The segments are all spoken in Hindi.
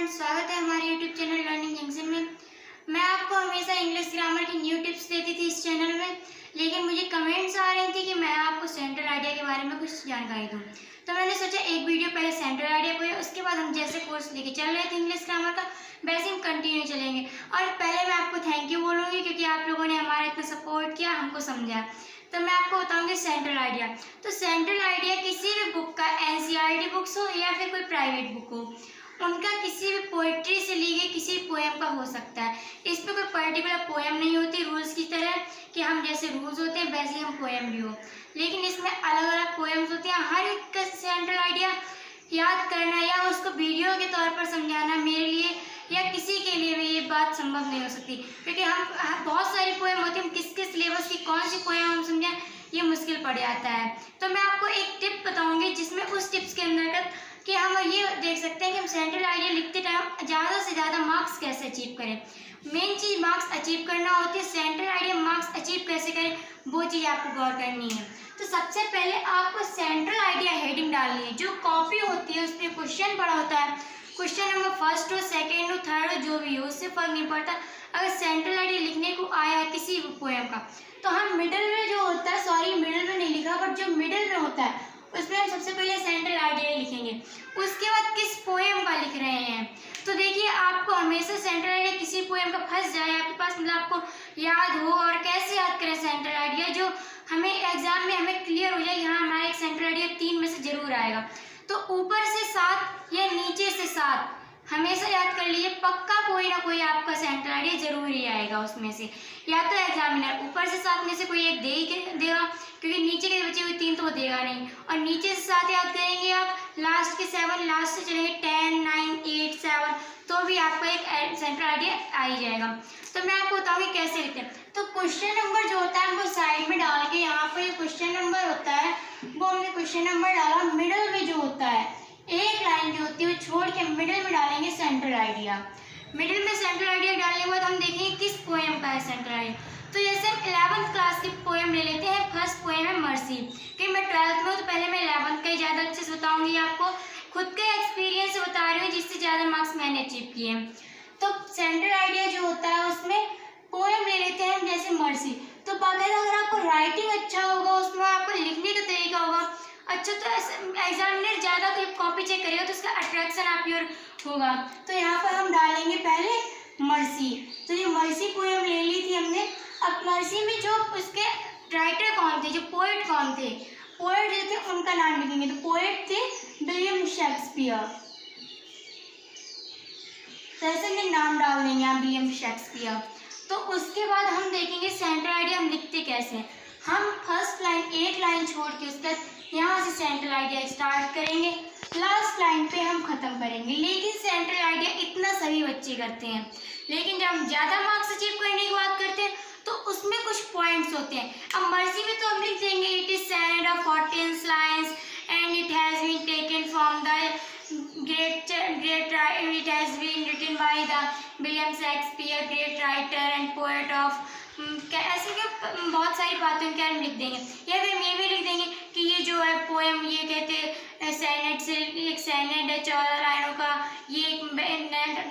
फ्रेंड्स, स्वागत है हमारे यूट्यूब चैनल लर्निंग जंक्शन में। मैं आपको हमेशा इंग्लिश ग्रामर की न्यू टिप्स देती थी इस चैनल में, लेकिन मुझे कमेंट्स आ रही थी कि मैं आपको सेंट्रल आइडिया के बारे में कुछ जानकारी दूं। तो मैंने सोचा एक वीडियो पहले सेंट्रल आइडिया को, उसके बाद हम जैसे कोर्स लेके चल रहे थे इंग्लिश ग्रामर का, वैसे हम कंटिन्यू चलेंगे। और पहले मैं आपको थैंक यू बोलूँगी क्योंकि आप लोगों ने हमारा इतना सपोर्ट किया, हमको समझा। तो मैं आपको बताऊंगी सेंट्रल आइडिया। तो सेंट्रल आइडिया किसी भी बुक का, एनसीईआरटी बुक्स हो या फिर कोई प्राइवेट बुक हो, उनका किसी भी पोइट्री से ली गई किसी पोएम का हो सकता है। इस पर कोई पर्टिकुलर पोएम नहीं होती रूल्स की तरह कि हम जैसे रूल्स होते हैं वैसे हम पोएम भी हो, लेकिन इसमें अलग अलग पोएम्स होती हैं। हर एक का सेंट्रल आइडिया याद करना या उसको वीडियो के तौर पर समझाना मेरे लिए या किसी के लिए भी ये बात संभव नहीं हो सकती, क्योंकि हम बहुत सारी पोएम होती है, हम किसके सिलेबस की कौन सी पोएम हम समझें ये मुश्किल पड़ जाता है। तो मैं आपको एक टिप बताऊंगी जिसमें उस टिप्स के अंतर्गत कि हम ये देख सकते हैं कि हम सेंट्रल आइडिया लिखते टाइम ज़्यादा से ज़्यादा मार्क्स कैसे अचीव करें। मेन चीज़ मार्क्स अचीव करना होती है, सेंट्रल आइडिया मार्क्स अचीव कैसे करें वो चीज़ आपको गौर करनी है। तो सबसे पहले आपको सेंट्रल आइडिया हेडिंग डालनी है। जो कॉपी होती है उस पर क्वेश्चन पड़ा होता है, क्वेश्चन नंबर फर्स्ट हो, सेकेंड हो, थर्ड हो, जो भी हो उससे फर्क नहीं पड़ता। अगर सेंट्रल आइडिया लिखने को आया है किसी पोएम का, तो हम मिडिल में जो होता है, सॉरी मिडिल में नहीं लिखा, बट जो मिडिल में होता है उसमें हम सबसे पहले सेंट्रल आइडिया लिखेंगे। उसके बाद किस पोएम का लिख रहे हैं, तो देखिए आपको हमेशा सेंट्रल आइडिया किसी पोएम का फंस जाए आपके पास, मतलब आपको याद हो। और कैसे याद करें सेंट्रल आइडिया, जो हमें एग्जाम में हमें क्लियर हो जाए, यहाँ हमारा एक सेंट्रल आइडिया 3 में से जरूर आएगा। तो ऊपर से 7 या नीचे से 7 हमेशा याद कर लीजिए, पक्का कोई ना कोई आपका सेंट्रल आइडिया जरूर ही आएगा उसमें से। या तो एग्जामिनर ऊपर से 7 में से कोई एक देगा, क्योंकि नीचे के बचे हुए 3 तो वो देगा नहीं, और नीचे से 7 याद करेंगे आप, लास्ट के 7, लास्ट से चलेंगे 10, 9, 8, 7, तो भी आपको एक सेंट्रल आइडिया आ ही जाएगा। तो मैं आपको बताऊँगी कैसे लिखते हैं। तो क्वेश्चन नंबर जो होता है वो साइड में डाल के, यहाँ पर क्वेश्चन नंबर होता है वो हमने क्वेश्चन नंबर डाला, मिडल में जो होता है एक लाइन जो होती है वो छोड़ के मिडिल में डालेंगे सेंट्रल आइडिया। मिडिल में सेंट्रल आइडिया डालने के बाद हम देखेंगे किस पोएम का है सेंट्रल आइडिया। तो जैसे हम 11th क्लास की पोएम ले लेते हैं, फर्स्ट पोएम है मर्सी, कि मैं 12th में हूँ तो पहले मैं 11th का ही ज़्यादा अच्छे से बताऊँगी आपको, खुद के एक्सपीरियंस से बता रही हूँ जिससे ज़्यादा मार्क्स मैंने अचीव किए हैं। तो सेंट्रल आइडिया जो होता है उसमें पोएम ले लेते हैं जैसे मर्सी। तो बाकायदा अगर आपको राइटिंग अच्छा होगा, उसमें आपको लिखने का तरीका होगा अच्छा, तो एग्जामिनर ज़्यादा कॉपी चेक करेगा तो उसका अट्रैक्शन आप योर होगा। तो यहाँ पर हम डालेंगे पहले मर्सी। तो ये मर्सी पोएम ले ली थी हमने। अब मर्सी में जो उसके राइटर कौन थे, जो पोएट कौन थे, पोएट जो थे उनका नाम लिखेंगे। तो पोएट थे विलियम शेक्सपियर, तो ऐसे में नाम डाल देंगे आप विलियम शेक्सपियर। तो उसके बाद हम देखेंगे सेंट्रल आइडिया हम लिखते कैसे। हम फर्स्ट लाइन एक लाइन छोड़ के उसके यहाँ से सेंट्रल आइडिया स्टार्ट करेंगे, लास्ट लाइन पे हम खत्म करेंगे। लेकिन सेंट्रल आइडिया इतना सभी बच्चे करते हैं, लेकिन जब हम ज़्यादा मार्क्स अचीव करने की बात करते हैं तो उसमें कुछ पॉइंट्स होते हैं। अब मर्सी में तो हम लिख देंगे it is sonnet of 14 lines and it has been taken from the great it has been written by the William Shakespeare, great writer and poet of ऐसे के बहुत सारी बातों के हम लिख देंगे। या फिर ये भी लिख देंगे कि ये जो है पोएम, ये कहते सैनेड से, एक सैनेड है 14 लाइनों का, ये एक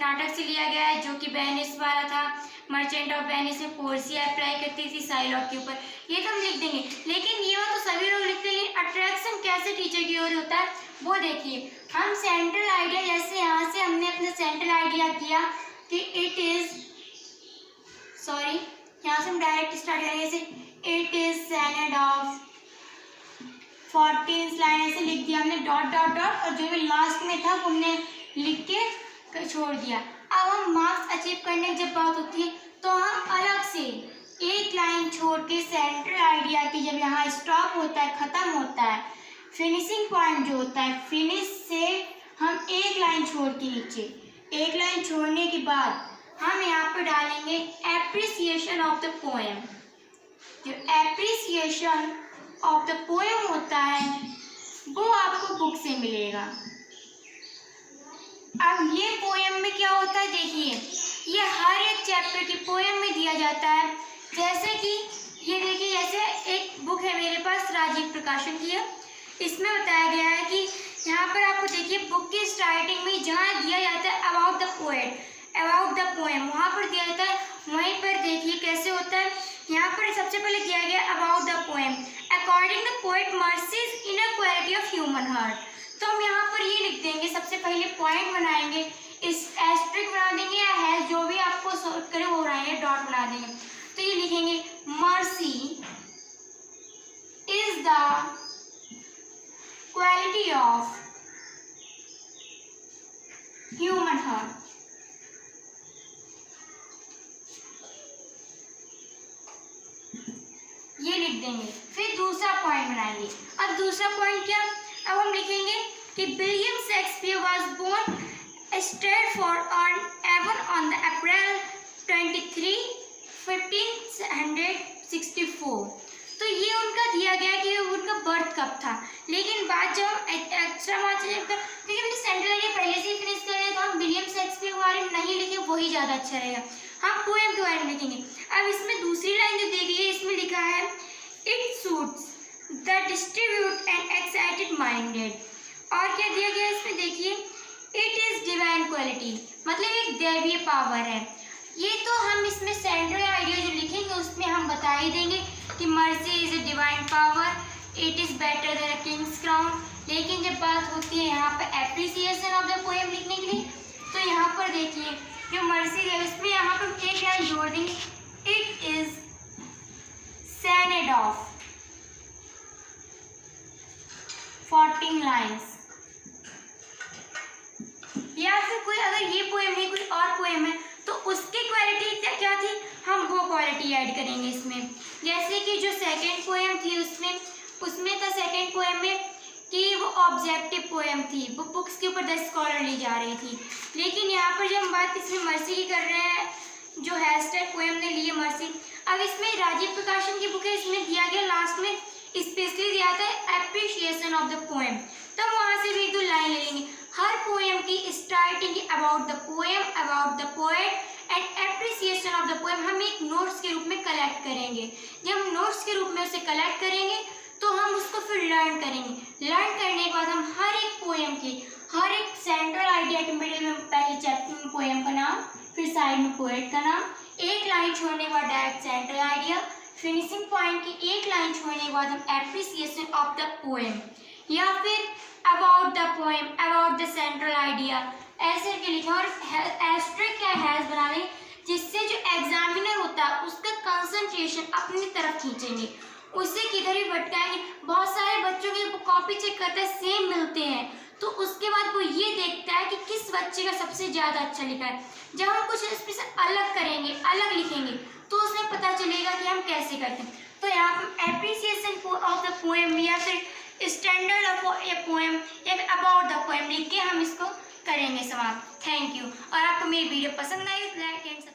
नाटक से लिया गया है जो कि वेनिस वाला था, मर्चेंट ऑफ वेनिस में पोर्सिया अप्लाई करती थी साइलॉक के ऊपर, ये तो हम लिख देंगे। लेकिन ये तो सभी लोग लिखते हैं, लेकिन अट्रैक्शन कैसे टीचर की ओर होता है वो देखिए। हम सेंट्रल आइडिया जैसे यहाँ से हमने अपना सेंट्रल आइडिया किया कि इट इज, सॉरी यहाँ से हम डायरेक्ट स्टार्ट करेंगे जैसे it is sonnet of 14 line, ऐसे लिख दिया हमने डॉट डॉट डॉट, और जो भी लास्ट में था हमने लिख के छोड़ दिया। अब हम मार्क्स अचीव करने की जब बात होती है तो हम अलग से एक लाइन छोड़ के सेंट्रल आइडिया की जब यहाँ स्टॉप होता है, ख़त्म होता है, फिनिशिंग पॉइंट जो होता है, फिनिश से हम एक लाइन छोड़ के नीचे, एक लाइन छोड़ने के बाद हम यहाँ पर डालेंगे एप्रिसिएशन ऑफ द पोएम। जो एप्रिसिएशन ऑफ द पोएम होता है वो आपको बुक से मिलेगा। अब ये पोएम में क्या होता है देखिए, ये हर एक चैप्टर की पोएम में दिया जाता है। जैसे कि ये देखिए, जैसे एक बुक है मेरे पास राजीव प्रकाशन की है, इसमें बताया गया है कि यहाँ पर आपको देखिए बुक की स्टार्टिंग में जहाँ दिया जाता है about about the poet, about the poem वहाँ पर दिया जाता है। वहीं पर देखिए कैसे होता है, यहाँ पर सबसे पहले दिया गया about the poem, according the poet mercies inner quality of human heart. तो हम यहाँ पर ये लिख देंगे, सबसे पहले पॉइंट बनाएंगे, इस एस्ट्रिक बना देंगे या हैज जो भी आपको सॉल्व करे वो बनाएंगे, डॉट बना देंगे। तो ये लिखेंगे mercy is the quality of human heart. ये लिख देंगे। फिर दूसरा पॉइंट बनाएंगे। अब दूसरा पॉइंट क्या, अब हम लिखेंगे कि William Shakespeare was born Stratford on Avon on the April 23, 1564। तो ये उनका दिया गया कि उनका बर्थ कब था, लेकिन बात जब हम एक्स्ट्रा मार्क्स क्योंकि हमने सेंट्रल आइडिया पहले से ही फिनिश कर लिया, तो हम विलियम शेक्सपियर के बारे में नहीं लिखे, वही ज़्यादा अच्छा रहेगा। हम पोएम के बारे में लिखेंगे। अब इसमें दूसरी लाइन जो दी गई है, इसमें लिखा है it suits the distribute and excited minded. और क्या दिया गया इसमें देखिए, इट इज़ डिवाइन क्वालिटी, मतलब एक दैवीय पावर है। ये तो हम इसमें सेंट्रल आइडिया जो लिखेंगे उसमें हम बता ही देंगे कि mercy is a divine power, it is better than a Kings crown. लेकिन जब बात होती है यहाँ पर एप्रिसिएशन ऑफ द पोएम लिखने के लिए, तो यहाँ पर देखिए जो मर्सी है उसमें यहाँ पर एक लाइन जोड़ देंगे, it is sonnet of 14 lines. या फिर कोई अगर ये पोएम नहीं कोई और पोएम है तो उसकी क्वालिटी क्या थी, हम वो क्वालिटी ऐड करेंगे इसमें। जैसे कि जो सेकंड पोएम थी उसमें था सेकंड पोएम में कि वो ऑब्जेक्टिव पोएम थी, वो बुक्स के ऊपर 10 स्कॉलर ली जा रही थी। लेकिन यहाँ पर जब हम बात इसमें मर्सी की कर रहे हैं, जो हैशटैग पोएम ने लिए मर्सी, अब इसमें राजीव प्रकाशन की बुक है, इसमें दिया गया लास्ट में स्पेशली दिया था एप्रिशिएशन ऑफ द पोएम। तब वहाँ से भी 2 लाइन ले लेंगे। हर पोएम की starting about the poem, about the poet and appreciation of the poem हम एक नोट्स के रूप में कलेक्ट करेंगे। जब हम नोट्स के रूप में उसे कलेक्ट करेंगे तो हम उसको फिर लर्न करेंगे। लर्न करने के बाद हम हर एक पोएम की, हर एक सेंट्रल आइडिया के मिडिल में पहले चैप्टर में पोएम का नाम, फिर साइड में पोएट का नाम, एक लाइन छोड़ने के बाद direct central idea, finishing point की एक लाइन छोड़ने के बाद हम एप्रिसिएशन ऑफ द पोएम या फिर about the poem, about the central idea ऐसे के लिखें। और एस्ट्रिक या हैज बना लें, जिससे जो एग्जामिनर होता है उसका कंसंट्रेशन अपनी तरफ खींचेंगे, उससे किधर भी भटकाएंगे। बहुत सारे बच्चों के कॉपी चेक करते हैं, सेम मिलते हैं, तो उसके बाद वो ये देखता है कि किस बच्चे का सबसे ज़्यादा अच्छा लिखा है। जब हम कुछ इसमें से अलग करेंगे, अलग लिखेंगे, तो उसमें पता चलेगा कि हम कैसे करते हैं। तो यहाँ पर एप्रिसिएशन ऑफ द पोएम या फिर स्टैंडर्ड ऑफ ए पोएम या फिर अबाउट द पोएम लिख के हम इसको करेंगे समाप्त। Thank you. और आपको मेरी वीडियो पसंद आई, लाइक एंड